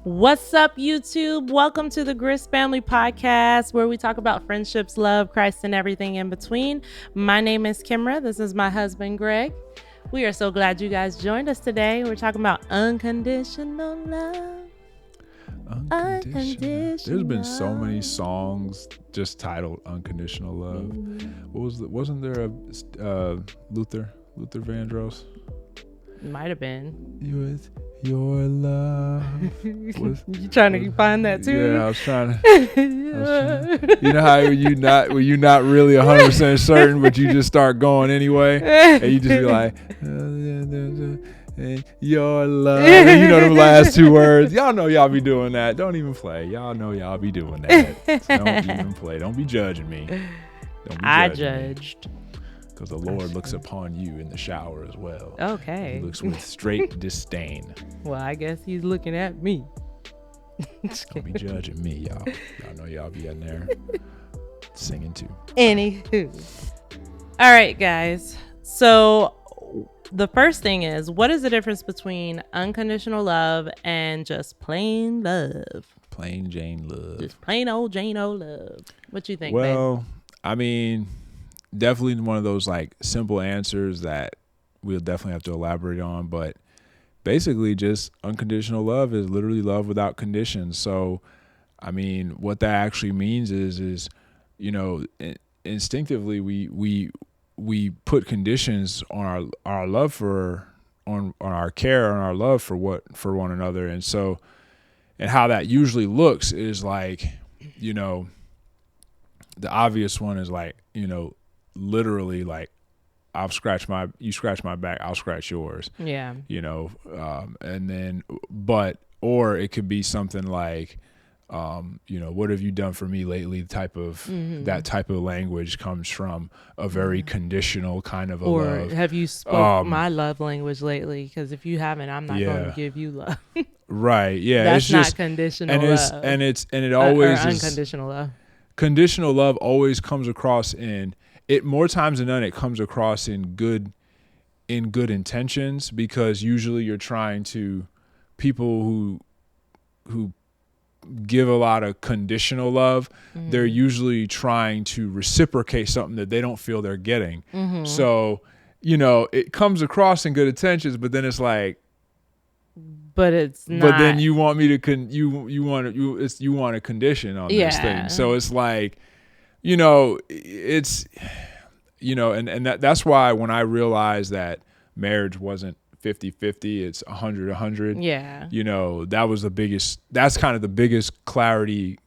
What's up, YouTube? Welcome to the Grist Family Podcast, where we talk about friendships, love, Christ, and everything in between. My name is Kimra. This is my husband, Greg. We are so glad you guys joined us today. We're talking about unconditional love. Unconditional. There's been so many songs just titled "Unconditional Love." Wasn't there a Luther Vandross? Might have been. With your love. You trying to find that too? Yeah, I was trying to. You know how were you not really 100% certain, but you just start going anyway, and you just be like, your love. And you know them last two words. Y'all know y'all be doing that. Don't even play. Y'all know y'all be doing that. So don't even play. Don't be judging me. I judged. Because the Lord looks upon you in the shower as well. Okay. He looks with straight disdain. Well, I guess he's looking at me. Don't be judging me, y'all. Y'all know y'all be in there singing too. Anywho. All right, guys. So the first thing is, what is the difference between unconditional love and just plain love? Plain Jane love. Just plain old Jane O love. What you think, well, babe? I mean, definitely one of those like simple answers that we'll definitely have to elaborate on, but basically just unconditional love is literally love without conditions. So I mean, what that actually means is you know, instinctively we put conditions on our love for on our care and our love for one another. And so, and how that usually looks is like, you know, the obvious one is like, you know, literally like you scratch my back, I'll scratch yours. Yeah. You know, and then, or it could be something like, you know, what have you done for me lately? That type of language comes from a very conditional kind of a or love. have you spoke my love language lately? Because if you haven't, I'm not going to give you love. Right. Yeah. That's it's not just, conditional and love. It always or is unconditional love. Conditional love always comes across in it more times than none. It comes across in good intentions, because usually you're trying to people who give a lot of conditional love, they're usually trying to reciprocate something that they don't feel they're getting. So, you know, it comes across in good intentions, but then it's like, but it's not. But then you want me to you want a condition on this thing. So it's like, you know, it's, you know, and that's why when I realized that marriage wasn't 50-50, it's 100-100. Yeah. You know, that's kind of the biggest clarity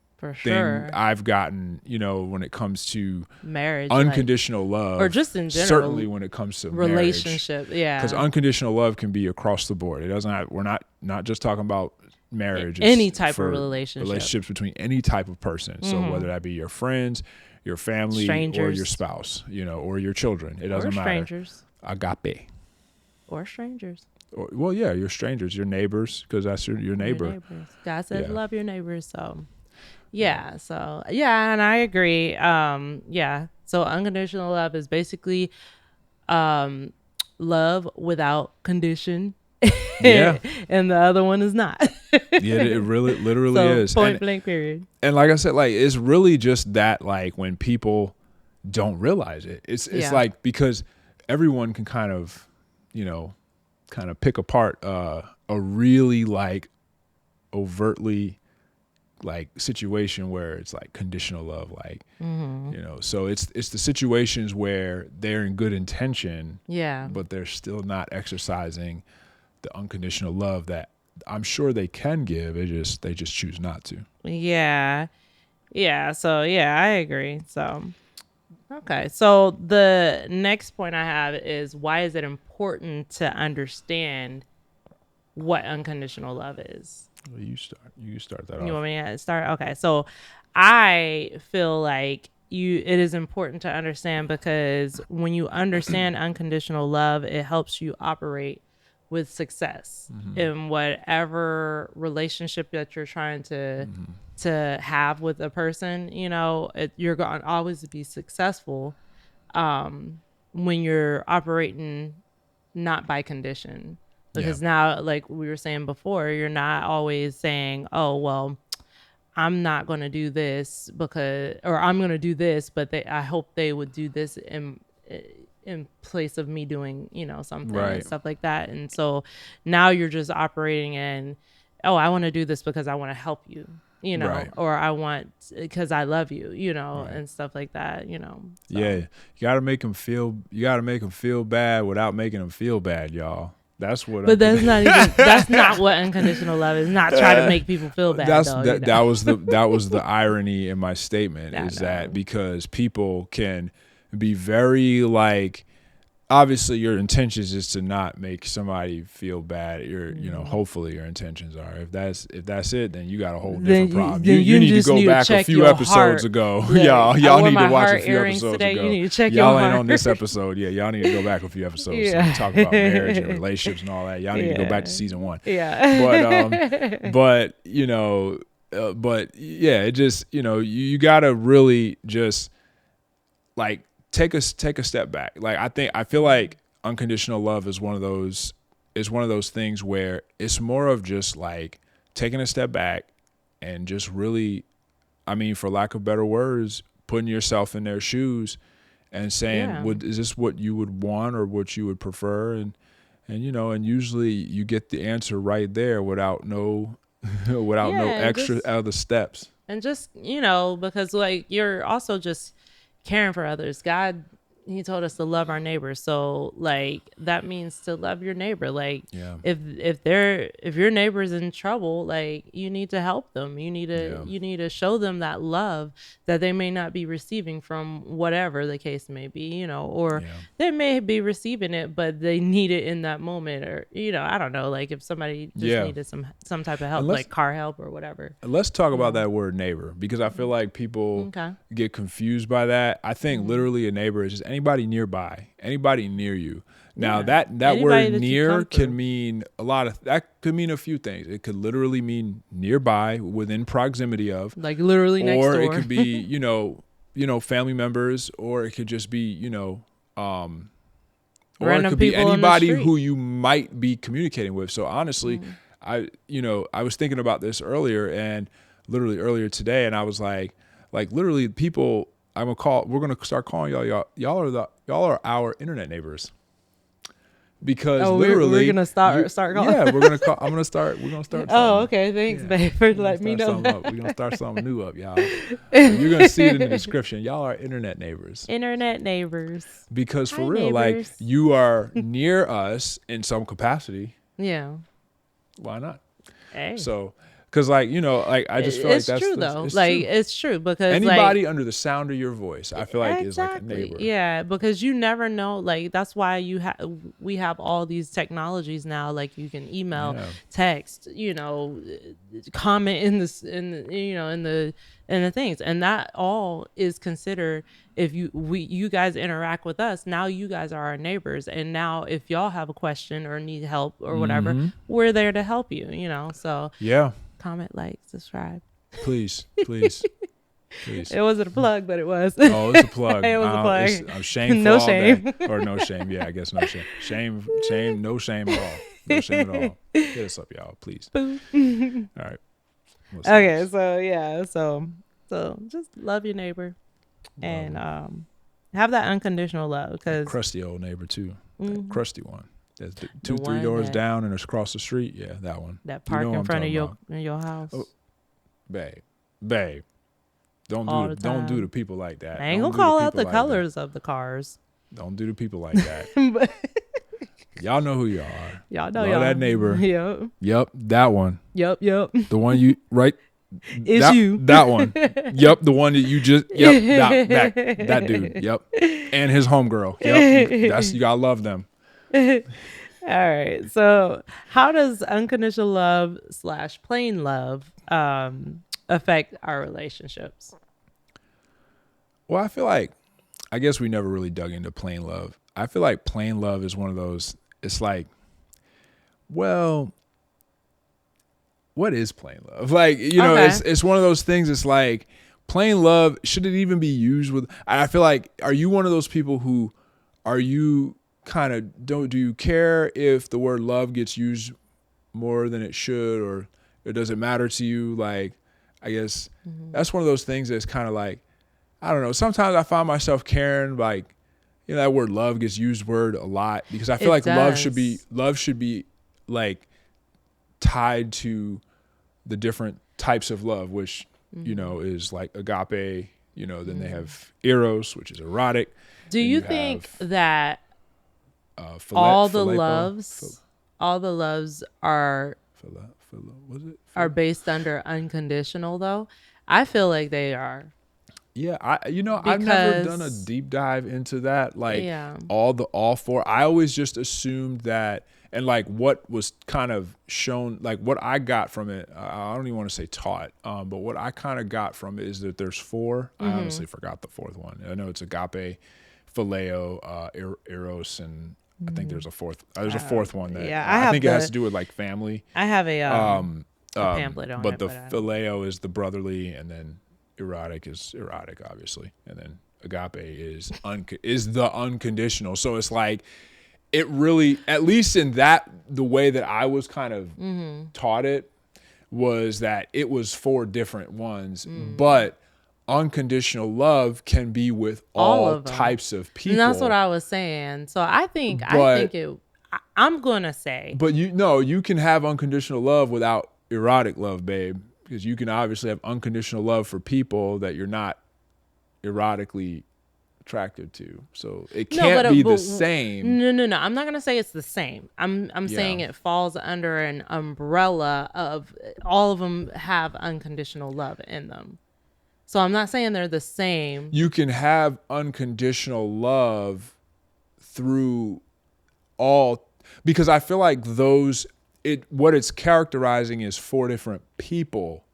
thing I've gotten, you know, when it comes to marriage, unconditional love, or just in general, certainly when it comes to relationship. Marriage, yeah, because unconditional love can be across the board. It doesn't have, we're not just talking about marriage, any type of relationships between any type of person. So whether that be your friends, your family, strangers, or your spouse, you know, or your children, it doesn't matter. Strangers, agape, or strangers. Well, yeah, your strangers, your neighbors, because that's your neighbor. God says love your neighbors, so. Yeah. So, yeah. And I agree. Yeah. So unconditional love is basically, love without condition. Yeah. And the other one is not. Yeah, it really, literally is. Point blank period. And like I said, like, it's really just that, like, when people don't realize it, it's like, because everyone can kind of, you know, pick apart, a really like overtly like situation where it's like conditional love, like, you know, so it's the situations where they're in good intention, but they're still not exercising the unconditional love that I'm sure they can give. They just choose not to. Yeah. So I agree. So, okay. So the next point I have is, why is it important to understand what unconditional love is? Well, you start that off. You want me to start? Okay. So I feel like it is important to understand, because when you understand unconditional love, it helps you operate with success in whatever relationship that you're trying to have with a person. You know, you're going to always be successful when you're operating not by condition. because now, like we were saying before, you're not always saying, oh, well, I'm not going to do this because, or I'm going to do this, but I hope they would do this in place of me doing, something and stuff like that. And so now you're just operating in, oh, I want to do this because I want to help you, or I want, because I love you, and stuff like that, So. Yeah. You got to make them feel bad without making them feel bad, y'all. That's what. But that's not what unconditional love is. Not try to make people feel bad. That was the irony in my statement that because people can be very like, obviously your intentions is to not make somebody feel bad. Hopefully your intentions are. If that's it, then you got a whole different problem. You need to go back a few episodes ago. Y'all need to watch a few episodes ago. You need to check y'all your ain't heart. on this episode. Yeah, y'all need to go back a few episodes. So talk about marriage and relationships and all that. Y'all need to go back to season 1. Yeah. But it just, you gotta really just like take a step back. Like I feel like unconditional love is one of those things where it's more of just like taking a step back and just really, I mean, for lack of better words, putting yourself in their shoes and saying, is this what you would want or what you would prefer? And usually you get the answer right there without no extra other steps. And just, because like you're also just caring for others. God, he told us to love our neighbors. So like that means to love your neighbor. Like if your neighbor's in trouble, like you need to help them. You need to show them that love that they may not be receiving from whatever the case may be, or they may be receiving it, but they need it in that moment, or I don't know, like if somebody just needed some type of help, like car help or whatever. Let's talk about that word neighbor, because I feel like people get confused by that. I think literally a neighbor is just anybody nearby, anybody near you. Now that word near can mean could mean a few things. It could literally mean nearby, within proximity of, like literally next door. Or it could be, family members, or it could just be, or it could be anybody who you might be communicating with. So honestly, I was thinking about this earlier earlier today, and I was like literally people we're gonna start calling y'all are our internet neighbors. Because literally we're gonna start calling. Yeah, we're gonna start something. Oh, okay. Thanks, babe, for letting me know. We're gonna start something new up, y'all. You're gonna see it in the description. Y'all are internet neighbors. Internet neighbors. Because for real, neighbors. Like you are near us in some capacity. Yeah. Why not? Hey. So, because I just feel like that's true though. It's true because anybody under the sound of your voice, I feel like is like a neighbor. Yeah, because you never know. Like that's why we have all these technologies now. Like you can email, text, comment in the things, and that all is considered. If you guys interact with us, now you guys are our neighbors, and now if y'all have a question or need help or whatever, we're there to help you. So yeah. Comment, like, subscribe. Please. It wasn't a plug, but it was. Oh, it's a plug. It was a plug. I'm shameful. No shame. Or no shame. Yeah, I guess no shame. Shame, no shame at all. No shame at all. Hit us up, y'all, please. All right. Okay, so just love your neighbor and have that unconditional love. Cause crusty old neighbor, too. That crusty one. There's 2-3 doors down and it's across the street. Yeah, that one. That park in front of your house. Oh, babe. Don't do the people like that. I ain't gonna call out the colors of the cars. Don't do the people like that. Y'all know who y'all are. Y'all know that neighbor. Yep, that one. Yep. The one you right. It's you. That one. Yep, the one that you just. Yep, that dude. Yep, and his homegirl. Yep, you gotta love them. All right. So how does unconditional love / plain love affect our relationships? Well, I guess we never really dug into plain love. I feel like plain love is one of those, it's like, well, what is plain love? Like, it's one of those things. It's like plain love, should it even be used with, I feel like, are you one of those people who, are you kind of do you care if the word love gets used more than it should, or does it matter to you? Like, I guess that's one of those things that's kind of like, I don't know. Sometimes I find myself caring, like, that word love gets used word a lot, because I feel It like love does. should be like tied to the different types of love, which, is like agape, then they have eros, which is erotic. Do Then you you think have that all the loves, all the loves was it? are based under unconditional though? I feel like they are Yeah, I've never done a because deep dive into that, like yeah. all four. I always just assumed that, and like what was kind of shown, like what I got from it. I don't even want to say taught, but what I kind of got from it is that there's four. I honestly forgot the fourth one. I know it's agape, phileo, eros, and I think there's a fourth. There's a fourth one that Yeah, I think it has to do with like family. I have Um, a pamphlet on but it, the but I don't. phileo is the brotherly, and then erotic is erotic, obviously, and then agape is the unconditional. So it's like, it really, at least in that, the way that I was kind of taught it, was that it was four different ones, but unconditional love can be with All all of them. types of And that's what people. I was saying. So I think But I'm gonna say you know, you can have unconditional love without erotic love, babe, because you can obviously have unconditional love for people that you're not erotically attracted to. So it no, can't be the same. no. I'm not gonna say it's the same. I'm Yeah. saying it falls under an umbrella of all of them have unconditional love in them. So I'm not saying they're the same. You can have unconditional love through all, because I feel like what it's characterizing is four different people.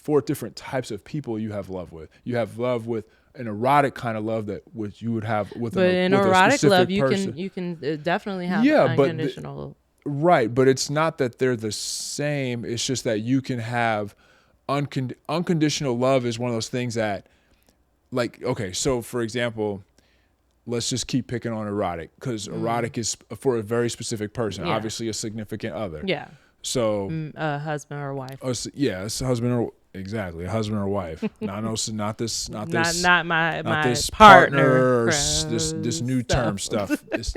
Four different types of people you have love with. You have love with an erotic kind of love that which you would have with But in with a erotic love, specific person. you can definitely have Yeah, unconditional. right, but it's not that they're the same. It's just that you can have unconditional love is one of those things that, like, okay, so for example, let's just keep picking on erotic, because erotic is for a very specific person, Yeah. obviously a significant other. Yeah, So, a husband or wife. yeah, it's a husband or exactly a husband or wife. Not no, Not not my this partner. partner, or this new term Stuff. stuff. This,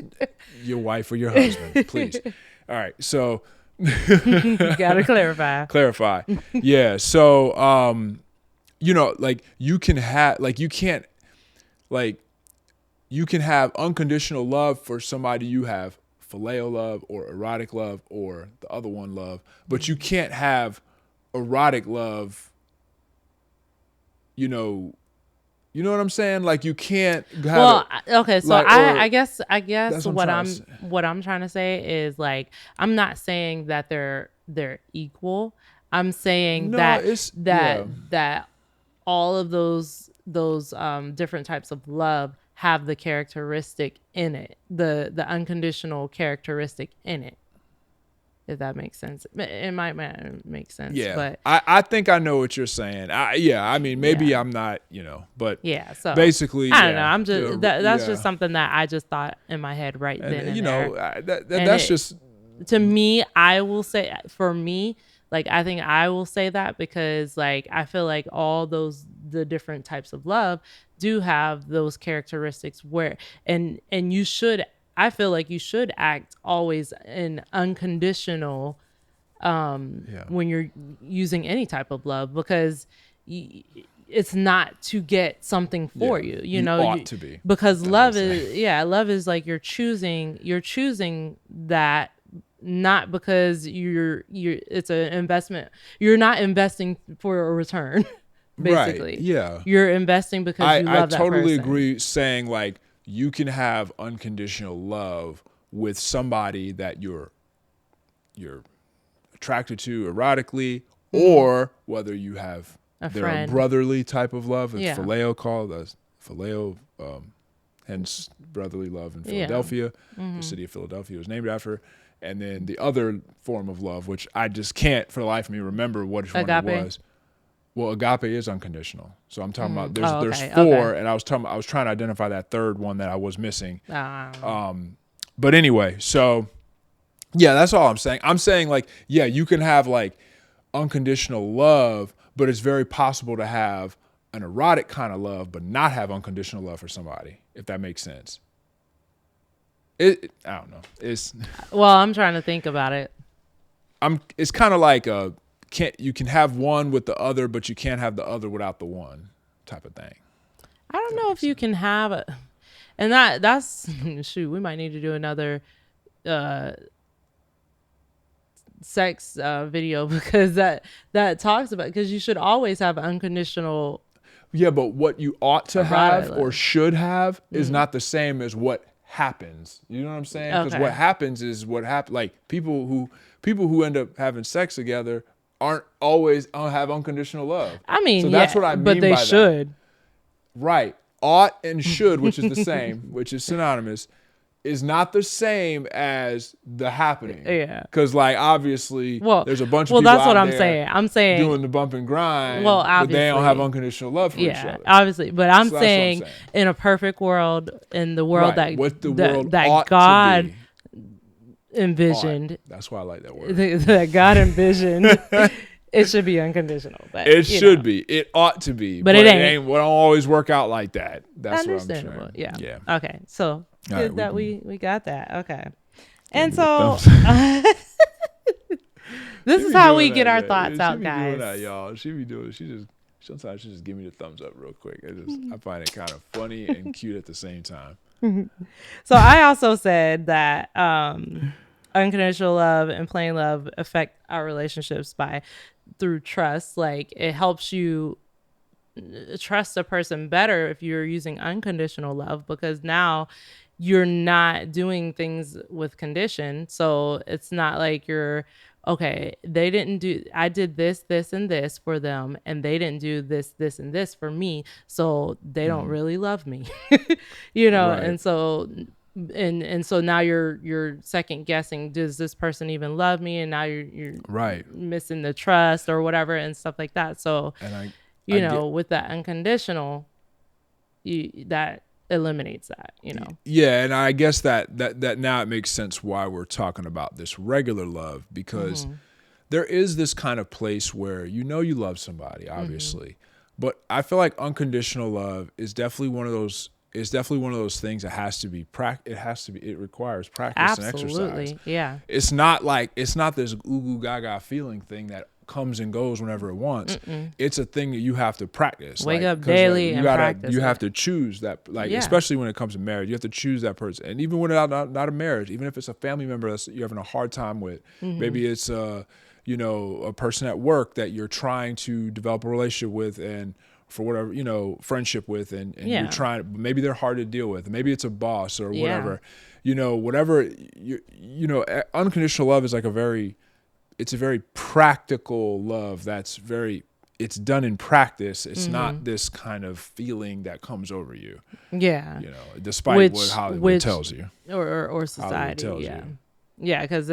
your wife or your husband, please. All right, so Gotta clarify. clarify. Yeah, so like you can have, like, you can't, like, you can have unconditional love for somebody you have phileo love or erotic love or the other one love, but you can't have erotic love, you know what I'm saying? Like, you can't have Well, okay, so like, or I guess that's what I'm trying to say. what I'm trying to say is, like, I'm not saying that they're equal. I'm saying No, it's yeah. that all of those different types of love have the characteristic in it, the unconditional characteristic in it. If that makes sense, it might make sense. Yeah, But I think I know what you're saying. I mean, maybe yeah. I'm not, but Yeah, so basically, I don't know. yeah. I'm just that's just something that I just thought in my head right then And and there. And that's just to me, I will say, for me, like, I think I will say that because, like, I feel like all the different types of love do have those characteristics where and you should, I feel like you should act always in unconditional yeah. when you're using any type of love, because it's not to get something for Yeah, you, you ought to be. because That's what love I'm is, yeah, love is like you're choosing that, not because you're it's an investment. You're not investing for a return. Right. Basically, Yeah. you're investing because you I love that totally person. agree, saying like you can have unconditional love with somebody that you're attracted to erotically, or whether you have A they're a friend. brotherly type of love. It's Yeah. phileo called phileo, hence brotherly love in Yeah. Philadelphia. The city of Philadelphia was named after. And then the other form of love, which I just can't for the life of me remember which one it Agape? was. Well, agape is unconditional. So I'm talking about there's okay, four, okay. and I was trying to identify that third one that I was missing. But anyway, so yeah, that's all I'm saying. I'm saying like, yeah, you can have like unconditional love, but it's very possible to have an erotic kind of love, but not have unconditional love for somebody, if that makes sense. I don't know. Well, I'm trying to think about it. It's kind of like you can have one with the other, but you can't have the other without the one type of thing. I don't know if you can have a, and that's shoot, we might need to do another sex video because that talks about, because you should always have unconditional. Yeah, but what you ought to have or love. should have is not the same as what happens. You know what I'm saying? Because Okay. what happens is what happens. Like people who end up having sex together aren't always have unconditional love. I mean, so that's what I mean but they by should. that. Right. Ought and should, which is the same, which is synonymous, is not the same as the happening. Yeah. Because like obviously there's a bunch of people that's out what I'm there saying. I'm saying doing the bump and grind, well, but they don't have obviously. unconditional love for each other. Obviously. But I'm So that's what I'm saying saying. in a perfect world, in the world Right. What the world that ought God to be. envisioned, That's why I like that word. that God envisioned, it should be unconditional. But It you should know. be. It ought to be. But it ain't. What don't always work out like that. That's what I'm Understandable. saying. Yeah. Okay. So All good right, that we got that. Okay. And me so the this is how we get our thoughts out, She be guys. doing that, y'all. She be doing. Sometimes she just give me the thumbs up real quick. I find it kind of funny and cute at the same time. So I also said that unconditional love and plain love affect our relationships through trust. Like it helps you trust a person better if you're using unconditional love, because now you're not doing things with condition. So it's not like you're, okay, I did this, this, and this for them, and they didn't do this, this, and this for me. So they don't really love me, Right. And so, and so now you're second guessing, does this person even love me? And now you're Right. missing the trust or whatever and stuff like that. So, And with that unconditional, that eliminates that, Yeah, and I guess that now it makes sense why we're talking about this regular love, because there is this kind of place where you love somebody, obviously, but I feel like unconditional love is definitely one of those. It's definitely one of those things that has to be it requires practice and exercise. Absolutely, yeah. It's not this ooh gaga feeling thing that comes and goes whenever it wants. It's a thing that you have to practice. Wake up daily and practice. You have to choose that, especially when it comes to marriage, you have to choose that person. And even when it's not a marriage, even if it's a family member that you're having a hard time with, maybe it's a person at work that you're trying to develop a relationship with, and for whatever, friendship with, and you're trying, maybe they're hard to deal with. Maybe it's a boss or whatever, whatever, unconditional love is like it's a very practical love. It's done in practice. It's not this kind of feeling that comes over you. Yeah. Despite what Hollywood tells you. Or society. Tells Yeah. you. Yeah, because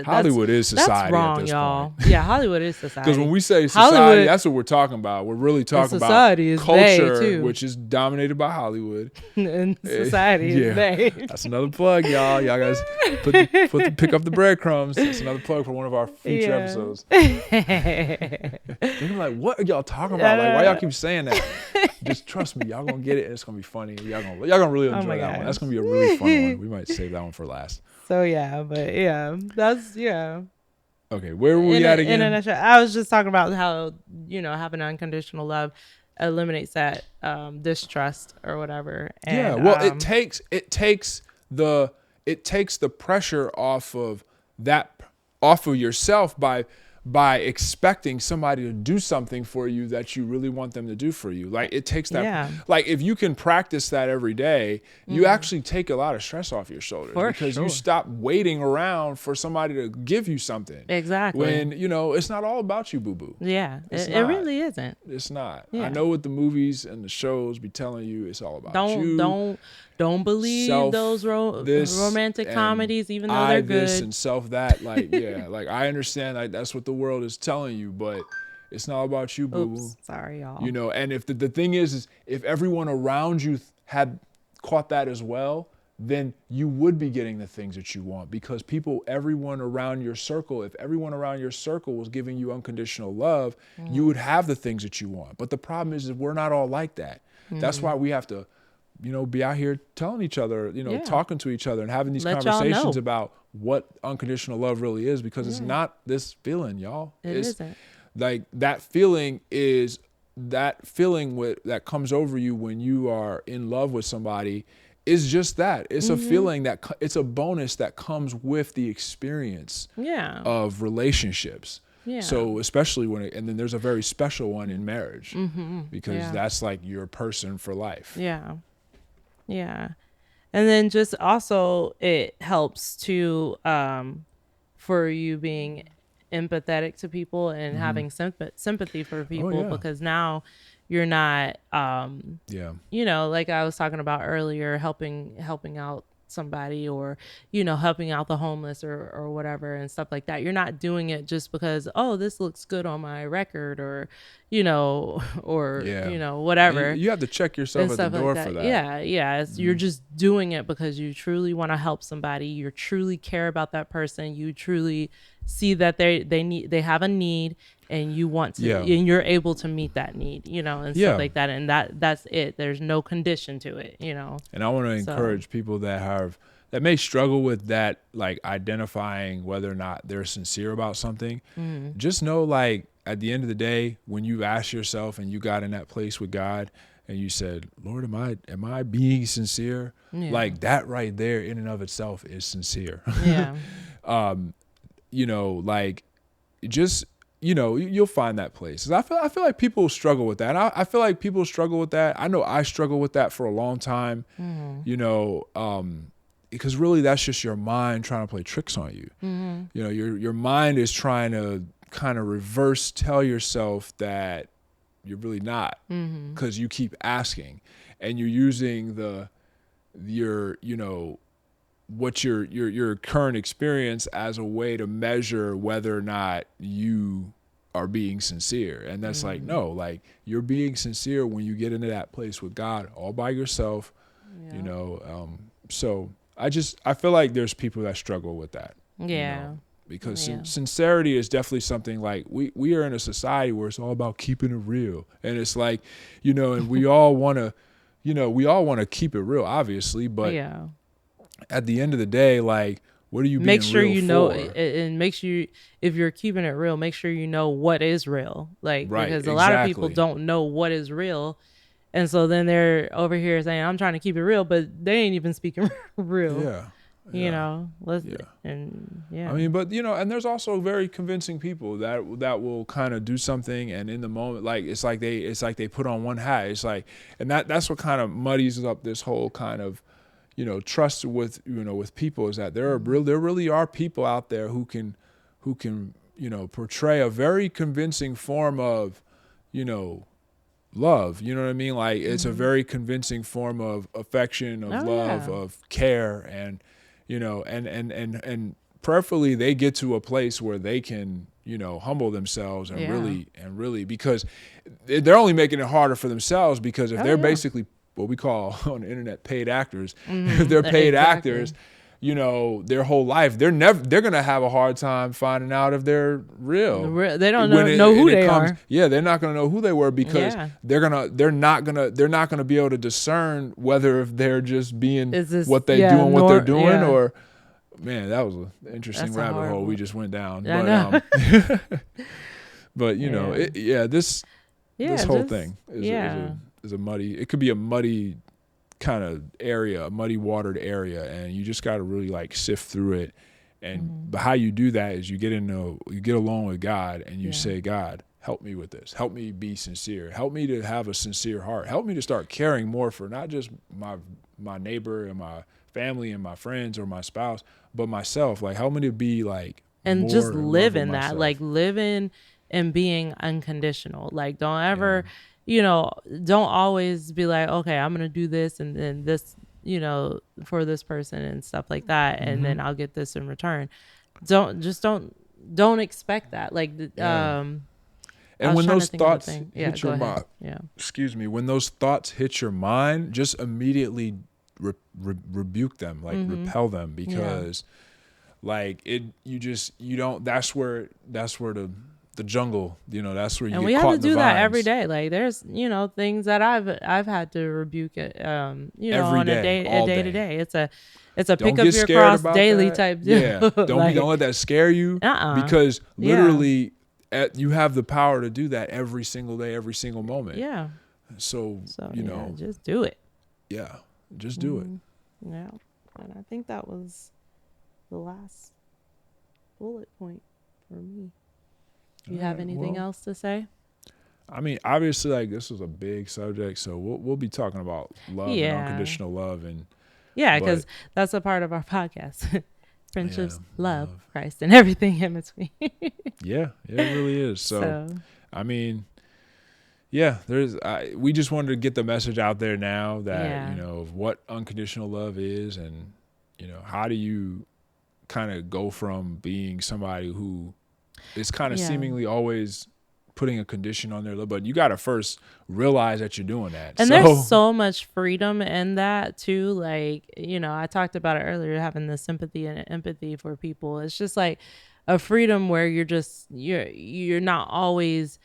Hollywood is society. That's wrong, at this y'all. point. Yeah, Hollywood is society. Because when we say society, Hollywood, that's what we're talking about. We're really talking society about is they, culture, too. which is dominated by Hollywood. and society is they. That's another plug, y'all. Y'all guys pick up the breadcrumbs. That's another plug for one of our future episodes. They're like, what are y'all talking about? Like, why y'all keep saying that? Just trust me, y'all gonna get it, and it's gonna be funny. Y'all gonna really enjoy that one. That's gonna be a really fun one. We might save that one for last. So that's Okay, where were we at again? In a nutshell, I was just talking about how having unconditional love eliminates that distrust or whatever. And, it takes the pressure off of yourself by expecting somebody to do something for you that you really want them to do for you. Like it takes that, like if you can practice that every day, you actually take a lot of stress off your shoulders because you stop waiting around for somebody to give you something. Exactly. When, it's not all about you, boo-boo. Yeah, it really isn't. It's not. Yeah. I know what the movies and the shows be telling you, it's all about you. Don't believe those romantic comedies, even though they're good. This and self that, like like I understand, like that's what the world is telling you, but it's not about you, boo. Oops, sorry, y'all. And if the thing is if everyone around you had caught that as well, then you would be getting the things that you want, because everyone around your circle, if everyone around your circle was giving you unconditional love, you would have the things that you want. But the problem is that we're not all like that. That's why we have to, be out here telling each other, talking to each other and having these Let y'all conversations know. about what unconditional love really is, because it's not this feeling, y'all. It It's isn't. like that feeling is that feeling that comes over you when you are in love with somebody is just that. It's a feeling it's a bonus that comes with the experience of relationships. Yeah. So especially and then there's a very special one in marriage, because Yeah. that's like your person for life. Yeah. Yeah. And then just also it helps to for you being empathetic to people and having sympathy for people, yeah. because now you're not Yeah. like I was talking about earlier, helping out somebody, or helping out the homeless or whatever and stuff like that. You're not doing it just because, oh, this looks good on my record, or or Yeah. whatever, And you have to check yourself and at the stuff like door that. for that. Yeah. You're just doing it because you truly want to help somebody. You truly care about that person. You truly see that they have a need, and you want to, and you're able to meet that need, and stuff like that. And that's it. There's no condition to it, And I want to encourage people that may struggle with that, like identifying whether or not they're sincere about something. Just know, like, at the end of the day, when you ask yourself and you got in that place with God and you said, Lord, am I being sincere? Like, that right there in and of itself is sincere. Yeah. Like, just, you'll find that place. I feel like people struggle with that. I feel like people struggle with that. I know I struggle with that for a long time, because really that's just your mind trying to play tricks on you. Your mind is trying to kind of reverse tell yourself that you're really not, because you keep asking, and you're using your current experience as a way to measure whether or not you are being sincere. And that's like, no, like, you're being sincere when you get into that place with God all by yourself. So I feel like there's people that struggle with that. Because sincerity is definitely something, like, we are in a society where it's all about keeping it real, and it's like, and we all want to keep it real, obviously, but at the end of the day, like, what are you being make sure real you know, for? and make sure if you're keeping it real, make sure you know what is real, like, Right, because a lot of people don't know what is real, and so then they're over here saying, I'm trying to keep it real, but they ain't even speaking real. And I mean, but and there's also very convincing people that will kind of do something, and in the moment, like, it's like they put on one hat. It's like, and that's what kind of muddies up this whole kind of trust with with people, is that there really are people out there who can portray a very convincing form of love. You know what I mean? Like, it's a very convincing form of affection, of love, of care, and and prayerfully they get to a place where they can humble themselves and really, because they're only making it harder for themselves, because if they're basically what we call on the internet paid actors, if they're paid actors, their whole life, they're gonna have a hard time finding out if they're real. They don't know who they are. Yeah, they're not gonna know who they were, because they're not gonna be able to discern whether if they're just being what they do and what they're doing, or, man, that was an interesting rabbit hole we just went down. But this whole thing is a muddy. It could be a muddy kind of area, a muddy watered area, and you just got to really, like, sift through it. And but how you do that is you get along with God, and you say, God, help me with this. Help me be sincere. Help me to have a sincere heart. Help me to start caring more for not just my neighbor and my family and my friends or my spouse, but myself. Like, help me to be, like, and just live in that, like, living and being unconditional. Like, don't ever don't always be like, okay, I'm gonna do this and then this for this person and stuff like that, and then I'll get this in return. Don't expect that. Like, and when those thoughts hit your mind, when those thoughts hit your mind, just immediately rebuke them, like repel them, because like you don't. That's where the jungle. That's where you and get we have caught to in the do that vines. every day. Like there's things that I've had to rebuke it. Every On day, a all day to day. day. It's a Don't pick up get your scared cross about daily that. type deal. Yeah, don't let that scare you, because literally you have the power to do that every single day, every single moment. Yeah. So just do it. Yeah, just do it. Yeah, and I think that was the last bullet point for me. You have anything else to say? I mean, obviously, like, this was a big subject, so we'll be talking about love and unconditional love, and because that's a part of our podcast. Friendships, love, Christ, and everything in between. Yeah, it really is. So. I mean, yeah, we just wanted to get the message out there now that of what unconditional love is, and how do you kind of go from being somebody who is kind of seemingly always putting a condition on their love, but you got to first realize that you're doing that. And there's so much freedom in that too. Like, I talked about it earlier, having the sympathy and empathy for people. It's just like a freedom where you're not always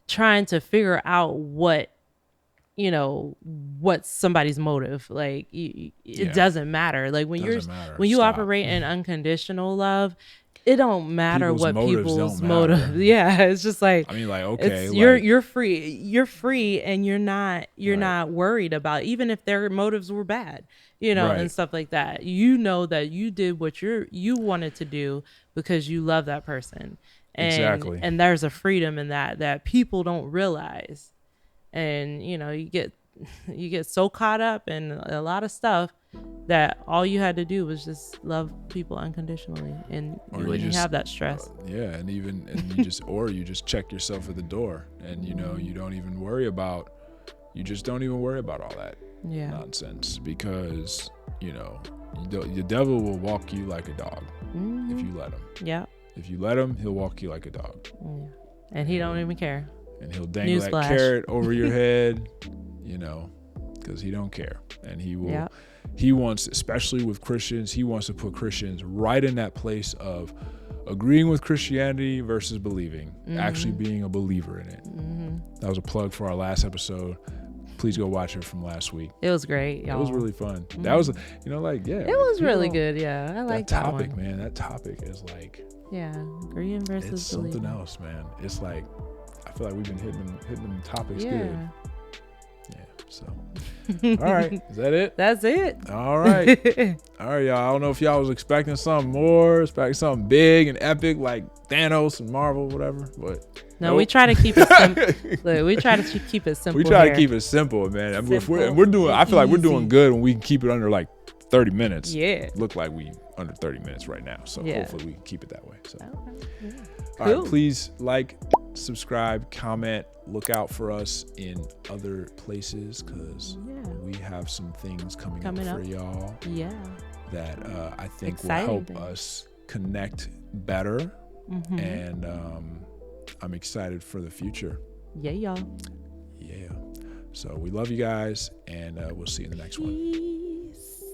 trying to figure out what's somebody's motive. Like it doesn't matter. Like when you operate in unconditional love, it don't matter what people's motive. Yeah, it's just like, I mean, like, okay, you're free, and you're not worried about, even if their motives were bad, and stuff like that. That you did what you wanted to do because you love that person. Exactly. And there's a freedom in that people don't realize. And you get so caught up in a lot of stuff that all you had to do was just love people unconditionally, and you wouldn't have that stress. And you just check yourself at the door, and you don't even worry about all that nonsense, because the devil will walk you like a dog if you let him. Yeah. If you let him, he'll walk you like a dog. Yeah. And he don't even care. And he'll dangle that carrot over your head, because he don't care. And he will. Yep. He wants, especially with Christians, he wants to put Christians right in that place of agreeing with Christianity versus believing, actually being a believer in it. That was a plug for our last episode. Please go watch it from last week. It was great, y'all. It was really fun. That was, it was really good. Yeah, I like that topic, one. man. That topic is like, agreeing versus it's believing. Something else, man. It's like, I feel like we've been hitting them topics good. Yeah. So, all right, is that it? That's it. All right, y'all. I don't know if y'all was expecting something more, expecting something big and epic like Thanos and Marvel, whatever. But no, we try to keep it simple. We try to keep it simple. We try to keep it simple, man. I feel like we're doing good when we can keep it under like 30 minutes. Yeah. Look like we under 30 minutes right now. So hopefully we can keep it that way. So, Cool. All right, please like, subscribe, comment, look out for us in other places, because we have some things coming up for y'all. Yeah. That I think will help us connect better. And I'm excited for the future. Yeah, y'all. Yeah. So we love you guys, and we'll see you in the next one. Peace.